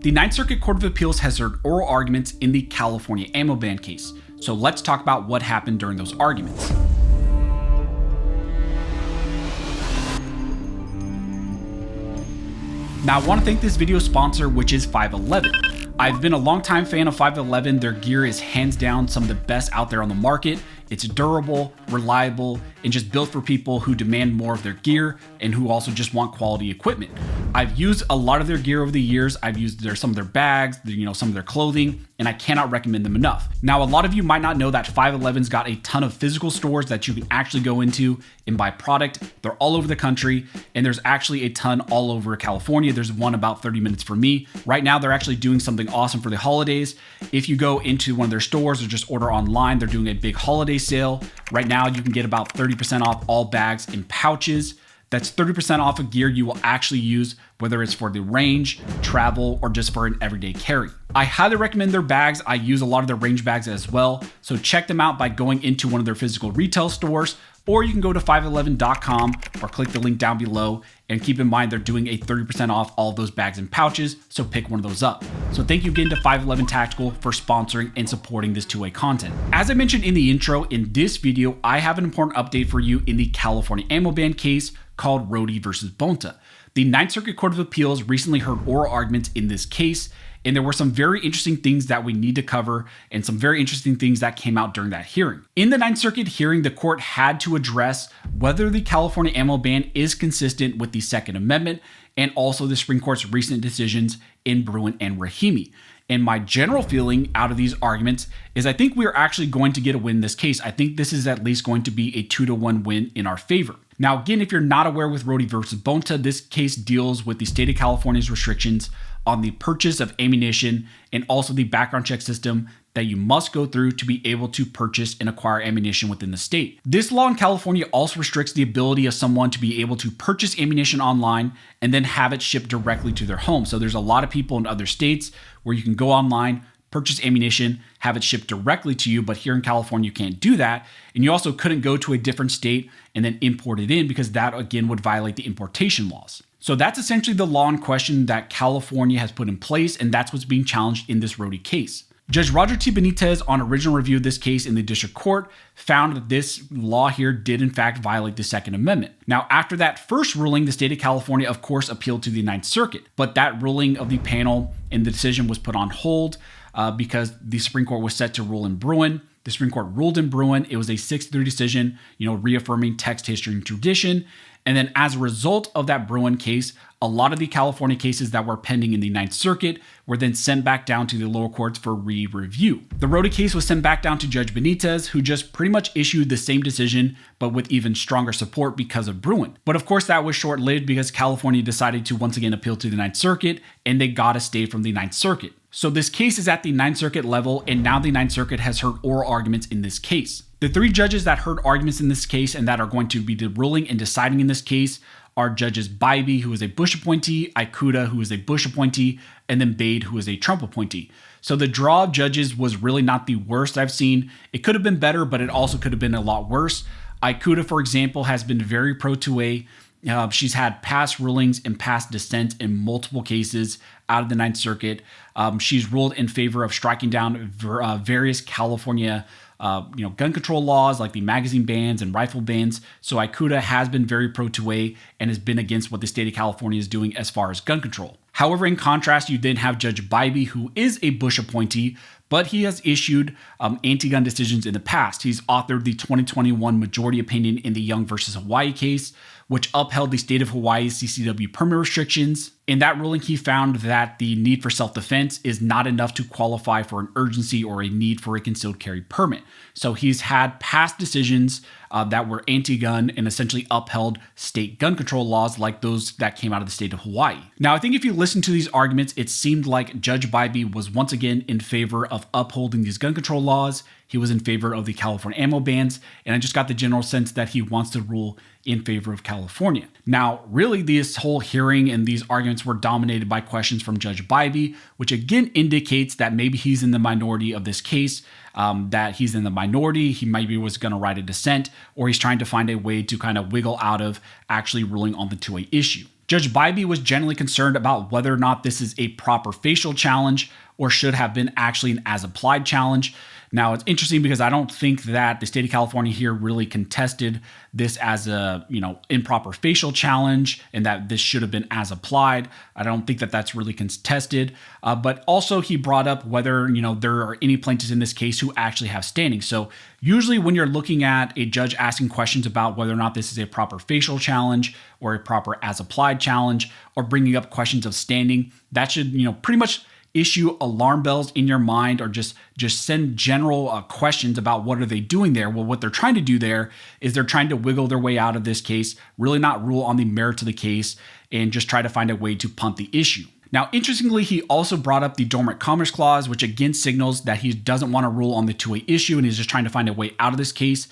The Ninth Circuit Court of Appeals has heard oral arguments in the California ammo ban case, so let's talk about what happened during those arguments. Now, I want to thank this video sponsor, which is 511. I've been a longtime fan of 511. Their gear is hands down some of the best out there on the market. It's durable, reliable, and just built for people who demand more of their gear and who also just want quality equipment. I've used a lot of their gear over the years. I've used some of their bags, some of their clothing, and I cannot recommend them enough. Now, a lot of you might not know that 511's got a ton of physical stores that you can actually go into and buy product. They're all over the country, and there's actually a ton all over California. There's one about 30 minutes from me. Right now, they're actually doing something awesome for the holidays. If you go into one of their stores or just order online, they're doing a big holiday sale. Right now, you can get about 30% off all bags and pouches. That's 30% off of gear you will actually use, whether it's for the range, travel, or just for an everyday carry. I highly recommend their bags. I use a lot of their range bags as well. So check them out by going into one of their physical retail stores, or you can go to 511.com or click the link down below. And keep in mind, they're doing a 30% off all of those bags and pouches, so pick one of those up. So thank you again to 511 Tactical for sponsoring and supporting this two-way content. As I mentioned in the intro, in this video, I have an important update for you in the California ammo ban case called Rody versus Bonta. The Ninth Circuit Court of Appeals recently heard oral arguments in this case, and there were some very interesting things that we need to cover and some very interesting things that came out during that hearing. In the Ninth Circuit hearing, the court had to address whether the California ammo ban is consistent with the Second Amendment and also the Supreme Court's recent decisions in Bruin and Rahimi. And my general feeling out of these arguments is I think we are actually going to get a win in this case. I think this is at least going to be a 2-1 win in our favor. Now, again, if you're not aware with Rody versus Bonta, this case deals with the state of California's restrictions on the purchase of ammunition and also the background check system that you must go through to be able to purchase and acquire ammunition within the state. This law in California also restricts the ability of someone to be able to purchase ammunition online and then have it shipped directly to their home. So there's a lot of people in other states where you can go online, purchase ammunition, have it shipped directly to you, but here in California, you can't do that. And you also couldn't go to a different state and then import it in because that, again, would violate the importation laws. So that's essentially the law in question that California has put in place, and that's what's being challenged in this Rody case. Judge Roger T. Benitez, on original review of this case in the district court, found that this law here did in fact violate the Second Amendment. Now, after that first ruling, the state of California, of course, appealed to the Ninth Circuit, but that ruling of the panel and the decision was put on hold because the Supreme Court was set to rule in Bruin. The Supreme Court ruled in Bruin. It was a 6-3 decision, reaffirming text, history, and tradition. And then as a result of that Bruin case, a lot of the California cases that were pending in the Ninth Circuit were then sent back down to the lower courts for re-review. The Rody case was sent back down to Judge Benitez, who just pretty much issued the same decision, but with even stronger support because of Bruin. But of course, that was short-lived because California decided to once again appeal to the Ninth Circuit, and they got a stay from the Ninth Circuit. So this case is at the Ninth Circuit level, and now the Ninth Circuit has heard oral arguments in this case. The 3 judges that heard arguments in this case and that are going to be ruling and deciding in this case are Judges Bybee, who is a Bush appointee, Ikuta, who is a Bush appointee, and then Bade, who is a Trump appointee. So the draw of judges was really not the worst I've seen. It could have been better, but it also could have been a lot worse. Ikuta, for example, has been very pro-2A. She's had past rulings and past dissent in multiple cases out of the Ninth Circuit. She's ruled in favor of striking down various California gun control laws like the magazine bans and rifle bans. So Ikuta has been very pro-2A and has been against what the state of California is doing as far as gun control. However, in contrast, you then have Judge Bybee, who is a Bush appointee, but he has issued anti-gun decisions in the past. He's authored the 2021 majority opinion in the Young versus Hawaii case, which upheld the state of Hawaii's CCW permit restrictions. In that ruling, he found that the need for self-defense is not enough to qualify for an urgency or a need for a concealed carry permit. So he's had past decisions that were anti-gun and essentially upheld state gun control laws like those that came out of the state of Hawaii. Now, I think if you listen to these arguments, it seemed like Judge Bybee was once again in favor of upholding these gun control laws. He was in favor of the California ammo bans, and I just got the general sense that he wants to rule in favor of California. Now, really, this whole hearing and these arguments were dominated by questions from Judge Bybee, which again indicates that maybe he's in the minority of this case, that he's in the minority, he maybe was going to write a dissent, or he's trying to find a way to kind of wiggle out of actually ruling on the 2A issue. Judge Bybee was generally concerned about whether or not this is a proper facial challenge or should have been actually an as-applied challenge. Now, it's interesting because I don't think that the state of California here really contested this as a, improper facial challenge and that this should have been as applied. I don't think that that's really contested. But also he brought up whether, there are any plaintiffs in this case who actually have standing. So usually when you're looking at a judge asking questions about whether or not this is a proper facial challenge or a proper as applied challenge or bringing up questions of standing, that should, pretty much issue alarm bells in your mind or just send general questions about what are they doing there. Well, what they're trying to do there is they're trying to wiggle their way out of this case, really not rule on the merits of the case, and just try to find a way to punt the issue. Now, interestingly, he also brought up the Dormant Commerce Clause, which again signals that he doesn't want to rule on the two-way issue and he's just trying to find a way out of this case.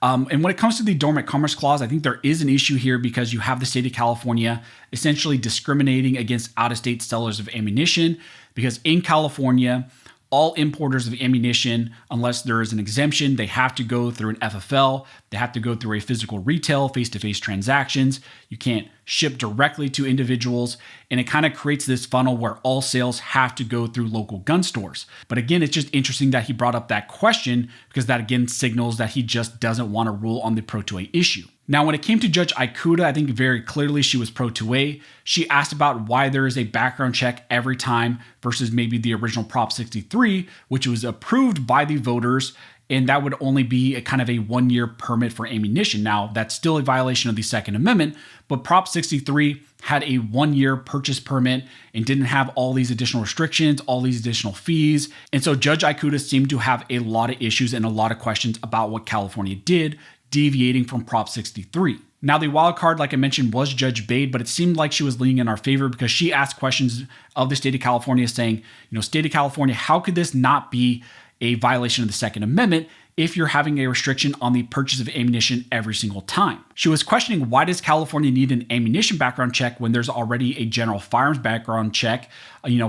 And when it comes to the Dormant Commerce Clause, I think there is an issue here because you have the state of California essentially discriminating against out-of-state sellers of ammunition, because in California, all importers of ammunition, unless there is an exemption, they have to go through an FFL. They have to go through a physical retail, face-to-face transactions. You can't ship directly to individuals. And it kind of creates this funnel where all sales have to go through local gun stores. But again, it's just interesting that he brought up that question because that again signals that he just doesn't want to rule on the Pro 2A issue. Now, when it came to Judge Ikuta, I think very clearly she was Pro 2A. She asked about why there is a background check every time versus maybe the original Prop 63, which was approved by the voters, and that would only be a kind of a one-year permit for ammunition. Now, that's still a violation of the Second Amendment, but Prop 63 had a one-year purchase permit and didn't have all these additional restrictions, all these additional fees. And so Judge Ikuta seemed to have a lot of issues and a lot of questions about what California did, deviating from Prop 63. Now, the wild card, like I mentioned, was Judge Bade, but it seemed like she was leaning in our favor because she asked questions of the state of California saying, state of California, how could this not be a violation of the Second Amendment if you're having a restriction on the purchase of ammunition every single time? She was questioning, why does California need an ammunition background check when there's already a general firearms background check,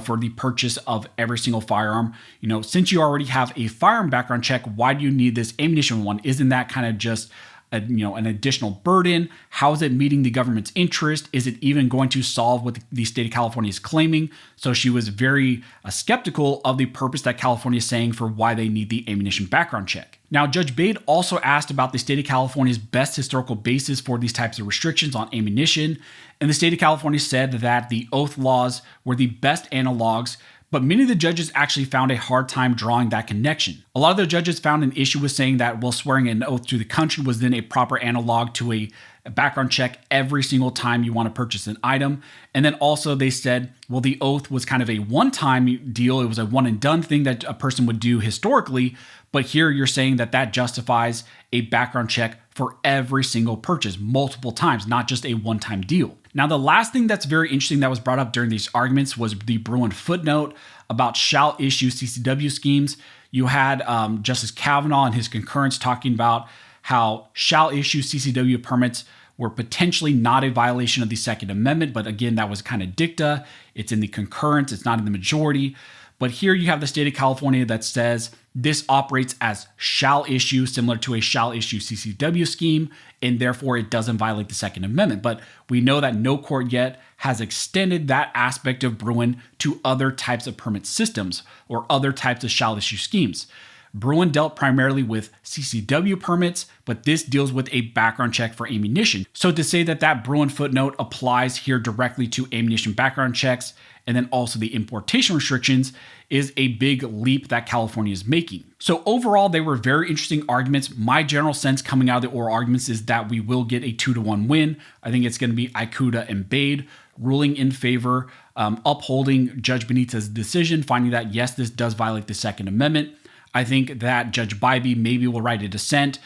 for the purchase of every single firearm? Since you already have a firearm background check, why do you need this ammunition one? Isn't that kind of just an additional burden? How is it meeting the government's interest? Is it even going to solve what the state of California is claiming? So she was very skeptical of the purpose that California is saying for why they need the ammunition background check. Now, Judge Bade also asked about the state of California's best historical basis for these types of restrictions on ammunition. And the state of California said that the oath laws were the best analogs, but many of the judges actually found a hard time drawing that connection. A lot of the judges found an issue with saying that, swearing an oath to the country was then a proper analog to a background check every single time you want to purchase an item. And then also they said, the oath was kind of a one-time deal. It was a one and done thing that a person would do historically. But here you're saying that justifies a background check for every single purchase multiple times, not just a one-time deal. Now, the last thing that's very interesting that was brought up during these arguments was the Bruen footnote about shall issue CCW schemes. You had Justice Kavanaugh and his concurrence talking about how shall issue CCW permits were potentially not a violation of the Second Amendment. But again, that was kind of dicta. It's in the concurrence. It's not in the majority. But here you have the state of California that says this operates as shall issue, similar to a shall issue CCW scheme, and therefore it doesn't violate the Second Amendment. But we know that no court yet has extended that aspect of Bruen to other types of permit systems or other types of shall issue schemes. Bruen dealt primarily with CCW permits, but this deals with a background check for ammunition. So to say that Bruen footnote applies here directly to ammunition background checks and then also the importation restrictions is a big leap that California is making. So overall, they were very interesting arguments. My general sense coming out of the oral arguments is that we will get a 2-1 win. I think it's going to be Ikuta and Bade ruling in favor, upholding Judge Benitez's decision, finding that yes, this does violate the Second Amendment. I think that Judge Bybee maybe will write a dissent,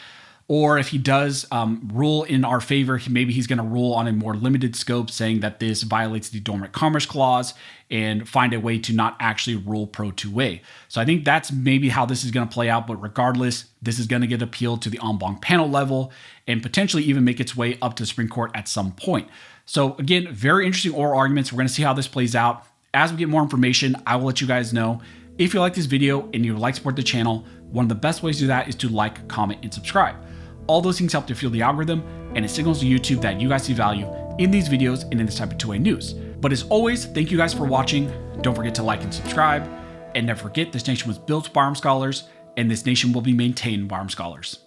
or if he does rule in our favor, maybe he's going to rule on a more limited scope, saying that this violates the Dormant Commerce Clause and find a way to not actually rule Pro 2A. So I think that's maybe how this is going to play out, but regardless, this is going to get appealed to the en banc panel level and potentially even make its way up to the Supreme Court at some point. So again, very interesting oral arguments. We're going to see how this plays out. As we get more information, I will let you guys know. If you like this video and you would like to support the channel, one of the best ways to do that is to like, comment, and subscribe. All those things help to fuel the algorithm, and it signals to YouTube that you guys see value in these videos and in this type of 2A news. But as always, thank you guys for watching. Don't forget to like and subscribe. And never forget, this nation was built by armed scholars, and this nation will be maintained by armed scholars.